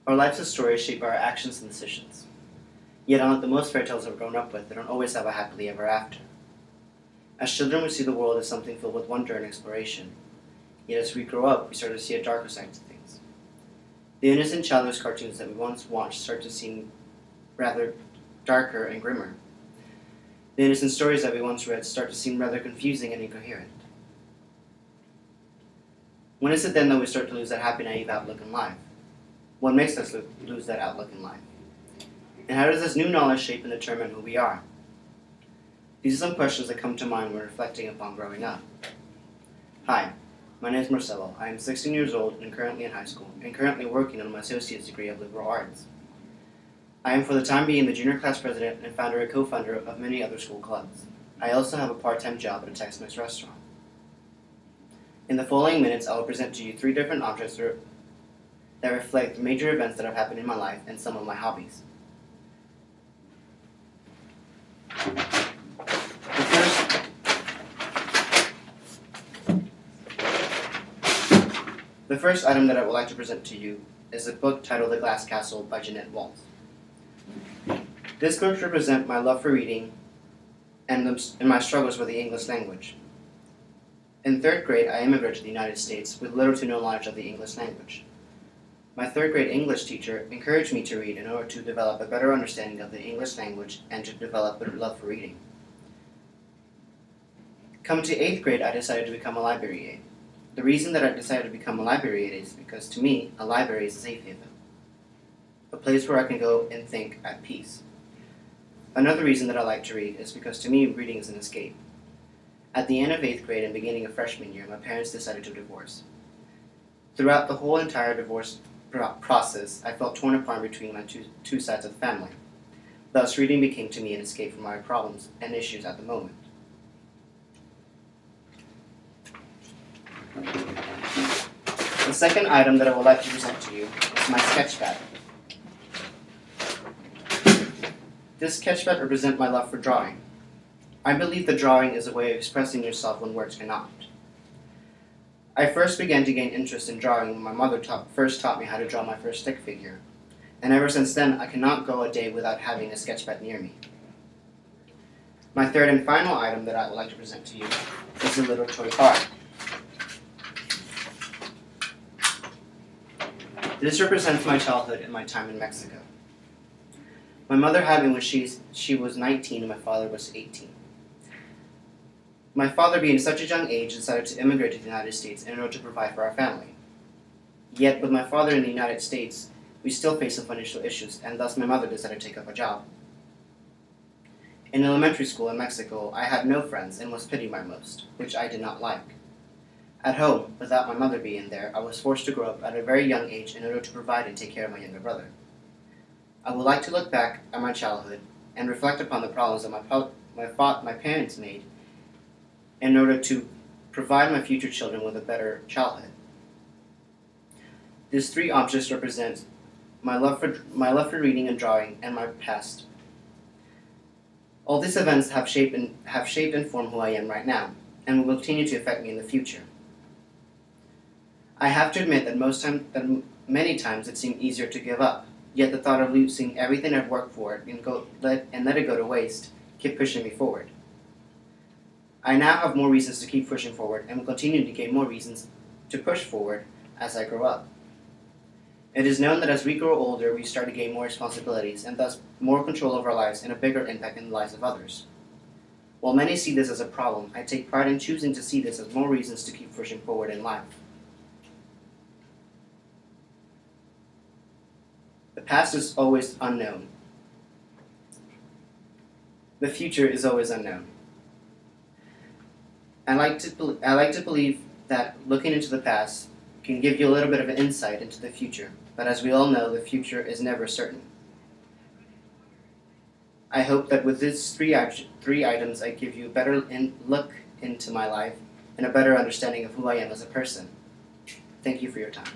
Our lives as stories shape our actions and decisions. Yet unlike the most fairy tales we've grown up with, they don't always have a happily ever after. As children, we see the world as something filled with wonder and exploration. Yet as we grow up, we start to see a darker side to things. The innocent childish cartoons that we once watched start to seem rather darker and grimmer. The innocent stories that we once read start to seem rather confusing and incoherent. When is it then that we start to lose that happy, naive outlook in life? What makes us lose that outlook in life? And how does this new knowledge shape and determine who we are? These are some questions that come to mind when reflecting upon growing up. Hi, my name is Marcelo. I am 16 years old and currently in high school, and currently working on my associate's degree of liberal arts. I am for the time being the junior class president and founder and co-founder of many other school clubs. I also have a part-time job at a Tex-Mex restaurant. In the following minutes, I will present to you 3 different objects that reflect the major events that have happened in my life and some of my hobbies. The first item that I would like to present to you is a book titled The Glass Castle by Jeanette Walls. This book represents my love for reading and my struggles with the English language. In 3rd grade, I immigrated to the United States with little to no knowledge of the English language. My 3rd grade English teacher encouraged me to read in order to develop a better understanding of the English language and to develop a love for reading. Coming to 8th grade, I decided to become a library aide. The reason that I decided to become a library aide is because to me, a library is a safe haven, a place where I can go and think at peace. Another reason that I like to read is because to me, reading is an escape. At the end of 8th grade and beginning of freshman year, my parents decided to divorce. Throughout the whole entire divorce process, I felt torn apart between my two sides of the family. Thus, reading became to me an escape from my problems and issues at the moment. The second item that I would like to present to you is my sketchpad. This sketchpad represents my love for drawing. I believe that drawing is a way of expressing yourself when words cannot. I first began to gain interest in drawing when my mother first taught me how to draw my first stick figure, and ever since then I cannot go a day without having a sketchpad near me. My third and final item that I would like to present to you is a little toy car. This represents my childhood and my time in Mexico. My mother had me when she was 19 and my father was 18. My father, being such a young age, decided to immigrate to the United States in order to provide for our family. Yet, with my father in the United States, we still face some financial issues, and thus my mother decided to take up a job. In elementary school in Mexico, I had no friends and was pitied by most, which I did not like. At home, without my mother being there, I was forced to grow up at a very young age in order to provide and take care of my younger brother. I would like to look back at my childhood and reflect upon the problems that my parents made in order to provide my future children with a better childhood. These 3 objects represent my love for reading and drawing and my past. All these events have shaped and formed who I am right now, and will continue to affect me in the future. I have to admit that many times it seemed easier to give up, yet the thought of losing everything I've worked for and let it go to waste kept pushing me forward. I now have more reasons to keep pushing forward and will continue to gain more reasons to push forward as I grow up. It is known that as we grow older, we start to gain more responsibilities and thus more control over our lives and a bigger impact in the lives of others. While many see this as a problem, I take pride in choosing to see this as more reasons to keep pushing forward in life. The past is always unknown. The future is always unknown. I like to believe that looking into the past can give you a little bit of an insight into the future, but as we all know, the future is never certain. I hope that with these 3 items, I give you a better look into my life and a better understanding of who I am as a person. Thank you for your time.